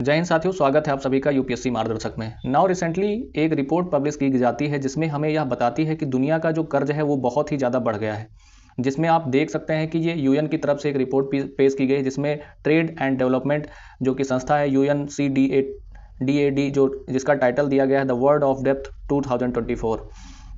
जय हिंद साथियों, स्वागत है आप सभी का यूपीएससी मार्गदर्शक में। नाउ रिसेंटली एक रिपोर्ट पब्लिश की जाती है जिसमें हमें यह बताती है कि दुनिया का जो कर्ज है वो बहुत ही ज़्यादा बढ़ गया है। जिसमें आप देख सकते हैं कि ये यूएन की तरफ से एक रिपोर्ट पेश की गई, जिसमें ट्रेड एंड डेवलपमेंट जो कि संस्था है UNCDAD, जो जिसका टाइटल दिया गया है द वर्ल्ड ऑफ डेप्थ 2024।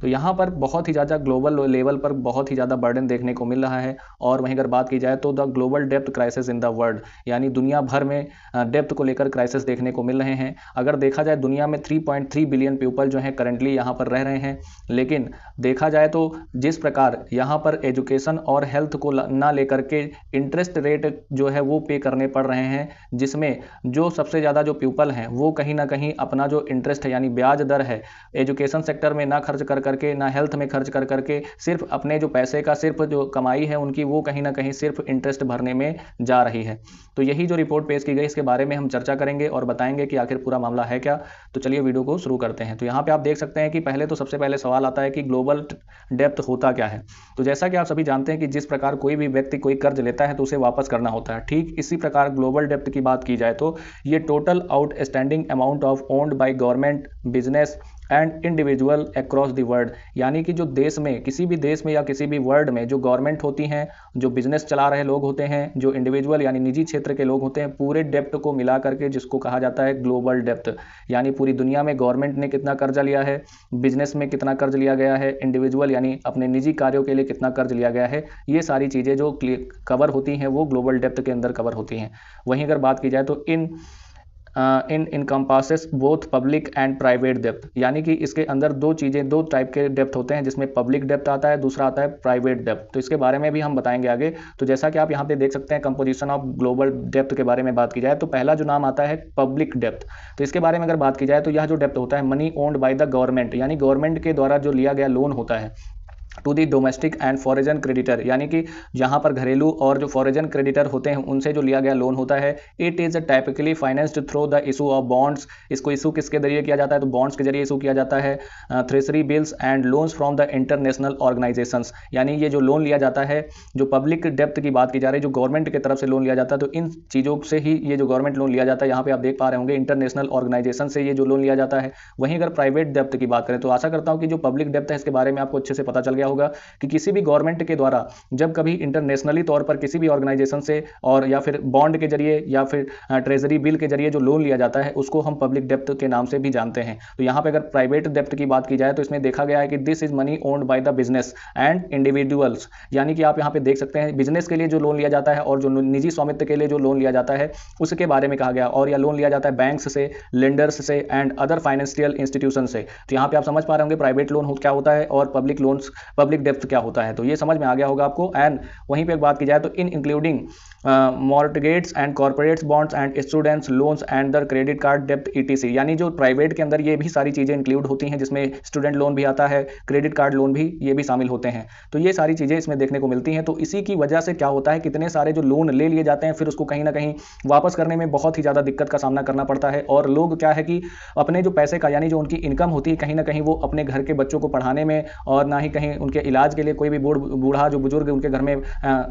तो यहाँ पर बहुत ही ज़्यादा ग्लोबल लेवल पर बहुत ही ज़्यादा बर्डन देखने को मिल रहा है। और वहीं अगर बात की जाए तो the global depth crisis in the world, यानी दुनिया भर में डेप्थ को लेकर क्राइसिस देखने को मिल रहे हैं। अगर देखा जाए दुनिया में 3.3 बिलियन पीपल जो हैं करंटली यहाँ पर रह रहे हैं, लेकिन देखा जाए तो जिस प्रकार यहाँ पर एजुकेशन और हेल्थ को ना लेकर के इंटरेस्ट रेट जो है वो पे करने पड़ रहे हैं, जिसमें जो सबसे ज़्यादा जो पीपल हैं वो कहीं ना कहीं अपना जो इंटरेस्ट है यानी ब्याज दर है एजुकेशन सेक्टर में ना खर्च कर करके, ना हेल्थ में खर्च कर करके, सिर्फ अपने जो पैसे का सिर्फ जो कमाई है उनकी वो कहीं ना कहीं सिर्फ इंटरेस्ट भरने में जा रही है। तो यही जो रिपोर्ट पेश की गई इसके बारे में हम चर्चा करेंगे और बताएंगे कि आखिर पूरा मामला है क्या। तो चलिए वीडियो को शुरू करते हैं। तो यहाँ पे आप देख सकते हैं कि पहले तो सबसे पहले सवाल आता है कि ग्लोबल डेप्थ होता क्या है। तो जैसा कि आप सभी जानते हैं कि जिस प्रकार कोई भी व्यक्ति कोई कर्ज लेता है तो उसे वापस करना होता है, ठीक इसी प्रकार ग्लोबल डेप्थ की बात की जाए तो ये total outstanding amount of owned by government, business and individual across the world, यानी कि जो देश में किसी भी देश में या किसी भी वर्ल्ड में जो गवर्नमेंट होती हैं, जो बिजनेस चला रहे लोग होते हैं, जो इंडिविजुअल यानी निजी क्षेत्र के लोग होते हैं, पूरे डेप्थ को मिला करके जिसको कहा जाता है ग्लोबल डेप्थ। यानी पूरी दुनिया में गवर्नमेंट ने कितना कर्जा लिया है, बिजनेस में कितना कर्ज लिया गया है, इंडिविजुअल यानी अपने निजी कार्यों के लिए कितना कर्ज लिया गया है, ये सारी चीज़ें जो कवर होती हैं वो ग्लोबल डेप्थ के अंदर कवर होती हैं। वहीं अगर बात की जाए तो इन encompasses both public and private डेप्थ, यानी कि इसके अंदर दो चीज़ें, दो टाइप के डेप्थ होते हैं, जिसमें पब्लिक डेप्थ आता है, दूसरा आता है प्राइवेट डेप्थ। तो इसके बारे में भी हम बताएंगे आगे। तो जैसा कि आप यहाँ पे देख सकते हैं कंपोजिशन ऑफ ग्लोबल डेप्थ के बारे में बात की जाए तो पहला जो नाम आता है पब्लिक डेप्थ। तो इसके बारे में अगर बात की जाए तो यह जो डेप्थ होता है money owned by the government, यानी गवर्नमेंट के द्वारा जो लिया गया लोन होता है to the domestic and फॉरेजन creditor, यानी कि जहां पर घरेलू और जो फॉरेजन क्रेडिटर होते हैं उनसे जो लिया गया लोन होता है। It is typically financed through the issue of bonds. इसको इशू किसके जरिए किया जाता है तो बॉन्ड्स के जरिए इशू किया जाता है। Treasury bills and loans from the international organisations, यानी ये जो लोन लिया जाता है, जो पब्लिक डेप्थ की बात की जा रही है, जो गवर्नमेंट की तरफ से लोन लिया जाता है, तो इन चीज़ों से ही ये जो गवर्नमेंट लोन लिया जाता है, यहाँ पे आप देख पा रहे होंगे इंटरनेशनल ऑर्गेनाइजेशन से ये जो लोन लिया जाता है। वहीं अगर प्राइवेट डेप्थ की बात करें तो आशा करता हूँ कि जो पब्लिक डेप्थ है इसके बारे में आपको अच्छे से पता चल गया होगा कि किसी भी गवर्नमेंट के द्वारा जब कभी इंटरनेशनली तौर पर किसी भी ऑर्गेनाइजेशन से और या फिर बॉन्ड के जरिए या फिर ट्रेजरी बिल के जरिए जो लोन लिया जाता है उसको हम पब्लिक डेप्थ के नाम से भी जानते हैं। तो यहाँ पे अगर प्राइवेट डेप्थ की बात की जाए तो इसमें देखा गया है कि this is money owned by the business and individuals, यानी कि आप यहाँ पे देख सकते हैं बिजनेस के लिए जो लोन लिया जाता है और जो निजी स्वामित्व के लिए जो लोन लिया जाता है उसके बारे में कहा गया। और यह लोन लिया जाता है बैंक्स से, लेंडर्स से एंड अदर फाइनेंशियल इंस्टीट्यूशन से। तो यहाँ पे आप समझ पा रहे होंगे प्राइवेट लोन क्या होता है और पब्लिक लोन्स, पब्लिक डेप्थ क्या होता है। तो ये समझ में आ गया होगा आपको। एंड वहीं पे बात की जाए तो इन including mortgage and corporates bonds and students loans and the credit card डेप्थ ईटीसी, यानी जो प्राइवेट के अंदर ये भी सारी चीजें इंक्लूड होती हैं, जिसमें स्टूडेंट लोन भी आता है, क्रेडिट कार्ड लोन भी ये भी शामिल होते हैं। तो ये सारी चीजें इसमें देखने को मिलती हैं। तो इसी की वजह से क्या होता है, कितने सारे जो लोन ले लिए जाते हैं फिर उसको कहीं ना कहीं वापस करने में बहुत ही ज्यादा दिक्कत का सामना करना पड़ता है। और लोग क्या है कि अपने जो पैसे का यानी जो उनकी इनकम होती है कहीं ना कहीं वो अपने घर के बच्चों को पढ़ाने में और ना ही कहीं उनके इलाज के लिए, कोई भी बूढ़ा जो बुजुर्ग उनके घर में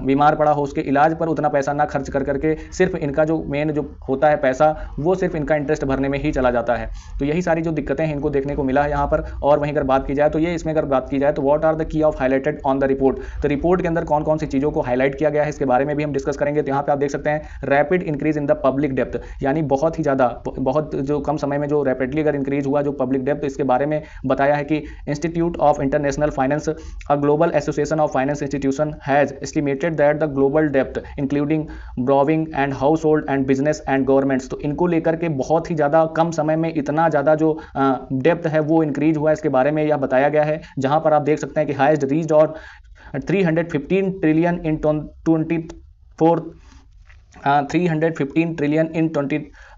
बीमार पड़ा हो उसके इलाज पर उतना पैसा ना खर्च कर करके सिर्फ इनका जो मेन जो होता है पैसा वो सिर्फ इनका इंटरेस्ट भरने में ही चला जाता है। तो यही सारी जो दिक्कतें हैं इनको देखने को मिला है यहाँ पर। और वहीं अगर बात की जाए तो ये इसमें अगर बात की जाए तो what are the key of highlighted on the report, तो रिपोर्ट के अंदर कौन कौन सी चीजों को हाईलाइट किया गया है इसके बारे में भी हम डिस्कस करेंगे। तो यहाँ पे आप देख सकते हैं rapid increase in the public depth, यानी बहुत ही ज्यादा, बहुत जो कम समय में जो रैपिडली अगर इंक्रीज हुआ जो पब्लिक डेप्थ, इसके बारे में बताया है कि institute of international finance, a global association of finance institution has estimated that the global डेप्थ including borrowing and household and business and governments, तो इनको लेकर के बहुत ही ज्यादा कम समय में इतना ज्यादा जो डेप्थ है वो इंक्रीज हुआ है, इसके बारे में यह बताया गया है। जहां पर आप देख सकते हैं कि हाईएस्ट रीच्ड और 315 ट्रिलियन इन 315 ट्रिलियन इन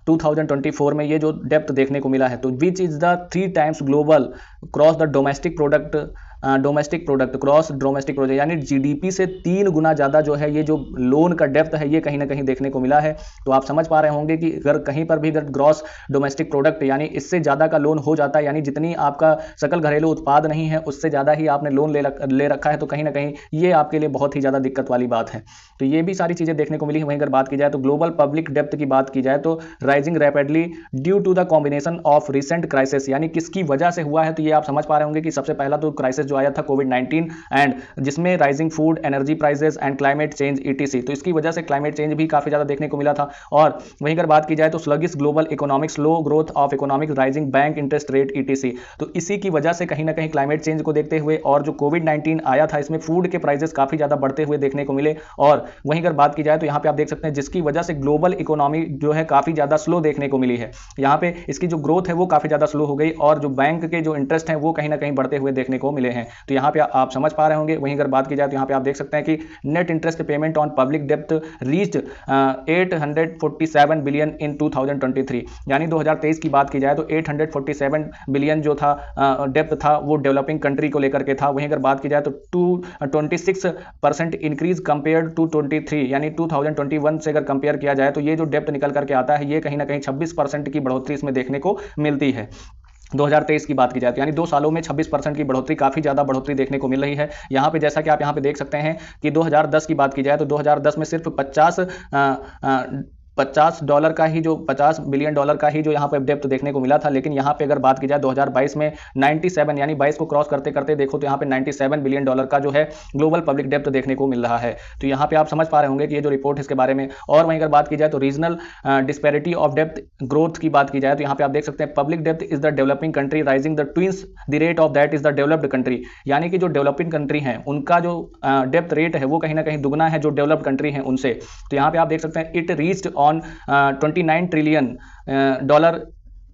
2024 में ये जो डेप्थ देखने को मिला है। तो which is the 3 times global cross the domestic product domestic product, gross domestic product यानी जीडीपी से 3 गुना ज़्यादा जो है ये जो लोन का डेप्थ है ये कहीं ना कहीं देखने को मिला है। तो आप समझ पा रहे होंगे कि अगर कहीं पर भी अगर ग्रॉस डोमेस्टिक प्रोडक्ट यानी इससे ज़्यादा का लोन हो जाता है, यानी जितनी आपका सकल घरेलू उत्पाद नहीं है उससे ज़्यादा ही आपने लोन ले रखा है, तो कहीं ना कहीं ये आपके लिए बहुत ही ज़्यादा दिक्कत वाली बात है। तो ये भी सारी चीज़ें देखने को मिली है। वहीं अगर बात की जाए तो ग्लोबल पब्लिक डेप्थ की बात की जाए तो rising rapidly due to the combination of recent crisis, यानी किसकी वजह से हुआ है, तो ये आप समझ पा रहे होंगे कि सबसे पहला तो क्राइसिस जो आया था कोविड-19 एंड जिसमें rising food energy prices and climate change etc, तो इसकी वजह से क्लाइमेट चेंज भी काफी ज्यादा देखने को मिला था। और वहीं अगर बात की जाए तो sluggish global economic, slow growth of economic, rising bank interest rate etc, तो इसी की वजह से कहीं ना कहीं क्लाइमेट चेंज को देखते हुए और जो कोविड-19 आया था इसमें फूड के प्राइसेस काफी ज्यादा बढ़ते हुए देखने को मिले। और वहीं अगर बात की जाए तो यहाँ पे आप देख सकते हैं जिसकी वजह से ग्लोबल इकोनॉमी जो है काफी ज्यादा स्लो देखने को मिली है। यहाँ पे इसकी जो ग्रोथ है वो काफी ज्यादा स्लो हो गई और जो बैंक के जो इंटरेस्ट हैं वो कहीं ना कहीं बढ़ते हुए देखने को मिले हैं। तो यहाँ पे आप समझ पा रहे होंगे। वहीं अगर बात की जाए तो यहाँ पे आप देख सकते हैं कि net interest payment on public depth reached 847 billion in 2023, यानी 2023 की बात की जाए तो 847 बिलियन जो था डेप्थ था वो डेवलपिंग कंट्री को लेकर के था। वहीं अगर बात की जाए तो 26% इंक्रीज कंपेयर टू 23, यानी 2021 से अगर कंपेयर किया जाए तो ये जो डेप्थ निकल करके आता है ये कहीं ना कहीं 26% की बढ़ोतरी इसमें देखने को मिलती है। 2023 की बात की जाए तो यानी 2 सालों में 26% की बढ़ोतरी, काफी ज्यादा बढ़ोतरी देखने को मिल रही है। यहाँ पे जैसा कि आप यहाँ पे देख सकते हैं कि 2010 की बात की जाए तो 2010 में सिर्फ 50 बिलियन डॉलर का ही जो यहाँ पे डेप्थ देखने को मिला था, लेकिन यहाँ पे अगर बात की जाए 2022 में 97 यानी 22 को क्रॉस करते करते देखो तो यहाँ पे 97 बिलियन डॉलर का जो है ग्लोबल पब्लिक डेप्थ देखने को मिल रहा है। तो यहाँ पे आप समझ पा रहे होंगे कि ये जो रिपोर्ट है इसके बारे में। और वहीं अगर बात की जाए तो regional disparity of depth growth की बात की जाए तो यहाँ पे आप देख सकते हैं public depth is the developing country rising the twins the rate of that is the developed country, यानी कि जो डेवलपिंग कंट्री है उनका जो डेप्थ रेट है वो कहीं ना कहीं दुगना है जो डेवलप्ड कंट्री है उनसे। तो यहाँ पे आप देख सकते हैं it reached on 29 trillion dollar,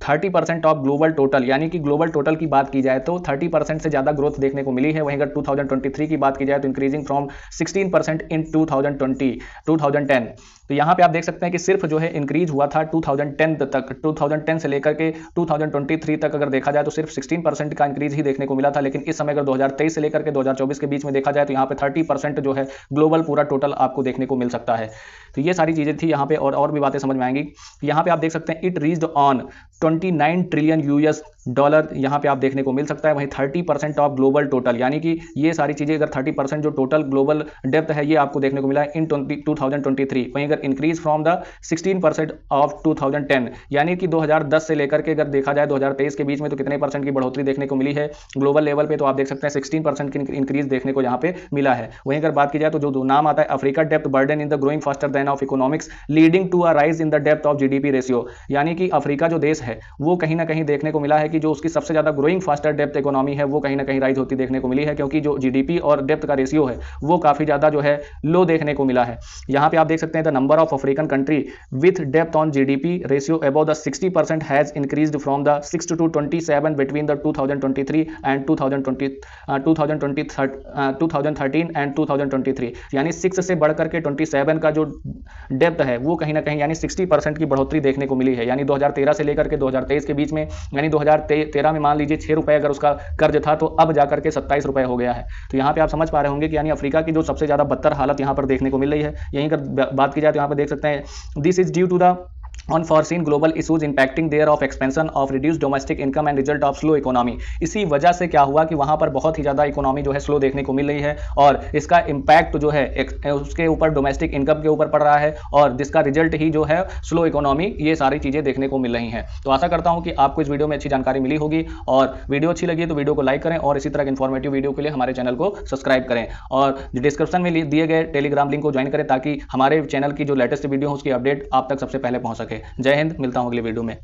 30% of global total, यानी कि ग्लोबल टोटल की बात की जाए तो 30% से ज्यादा ग्रोथ देखने को मिली है। वहीं अगर 2023 की बात की जाए तो इंक्रीजिंग फ्रॉम 16% इन 2010, तो यहाँ पे आप देख सकते हैं कि सिर्फ जो है इंक्रीज हुआ था 2010 तक, 2010 से लेकर के 2023 तक अगर देखा जाए तो सिर्फ 16% का इंक्रीज ही देखने को मिला था। लेकिन इस समय अगर 2023 से लेकर के 2024 के बीच में देखा जाए तो यहाँ पे 30% जो है ग्लोबल पूरा टोटल आपको देखने को मिल सकता है। तो ये सारी चीजें थी यहाँ पे और भी बातें समझ में आएंगी। यहाँ पे आप देख सकते हैं it reached on 29 trillion US dollar यहाँ पे आप देखने को मिल सकता है। वहीं 30% ऑफ ग्लोबल टोटल, यानी कि ये सारी चीजें अगर 30% जो टोटल ग्लोबल डेप्थ है ये आपको देखने को मिला है इन 2023। वहीं अगर इंक्रीज फ्रॉम द 16% ऑफ 2010, यानी कि 2010 से लेकर के अगर देखा जाए 2023 के बीच में तो कितने परसेंट की बढ़ोतरी देखने को मिली है ग्लोबल लेवल पे, तो आप देख सकते हैं 16% की इंक्रीज देखने को यहाँ पे मिला है। वहीं अगर बात की जाए तो जो नाम आता है Africa depth burden in the growing faster than of economics leading to a rise in the depth of GDP ratio, यानी कि अफ्रीका जो देश है वो कहीं ना कहीं देखने को मिला है कि जो उसकी सबसे ज्यादा ग्रोइंग फास्टर डेप्थ इकोनॉमी है वो कहीं ना कहीं राइज होती देखने को मिली है, क्योंकि जो जीडीपी और डेप्थ का रेशियो है वो काफी ज्यादा जो है लो देखने को मिला है। यहाँ पे आप देख सकते हैं the number of African country with depth on GDP ratio above the 60% has increased from the 6 to 27 between the 2023 and 2013 and 2023, यानी 6 से बढ़कर के 27 का जो डेप्थ है वो कहीं ना कहीं यानी 60% की बढ़ोतरी देखने को मिली है। यानी 2013 से लेकर के 2023 के बीच में, यानी 2013 में मान लीजिए 6 रुपए अगर उसका कर्ज था तो अब जाकर के 27 रुपए हो गया है। तो यहाँ पे आप समझ पा रहे होंगे कि यानी अफ्रीका की जो सबसे ज्यादा बदतर हालत यहाँ पर देखने को मिल रही है। यहीं पर बात की जाए तो यहाँ पर देख सकते हैं this is due to the unforeseen global issues impacting there of expansion of reduced domestic income and result of slow economy। इसी वजह से क्या हुआ कि वहां पर बहुत ही ज्यादा इकोनॉमी जो है स्लो देखने को मिल रही है और इसका इंपैक्ट जो है उसके ऊपर डोमेस्टिक इनकम के ऊपर पड़ रहा है और जिसका रिजल्ट ही जो है स्लो इकोनॉमी, ये सारी चीजें देखने को मिल रही हैं। तो आशा करता हूं कि आपको इस वीडियो में अच्छी जानकारी मिली होगी और वीडियो अच्छी लगी तो वीडियो को लाइक करें और इसी तरह के इन्फॉर्मेटिव वीडियो के लिए हमारे चैनल को सब्सक्राइब करें और डिस्क्रिप्शन में दिए गए टेलीग्राम लिंक को ज्वाइन करें ताकि हमारे चैनल की जो लेटेस्ट वीडियो है उसकी अपडेट आप तक सबसे पहले पहुंच सके। जय हिंद, मिलता हूं अगले वीडियो में।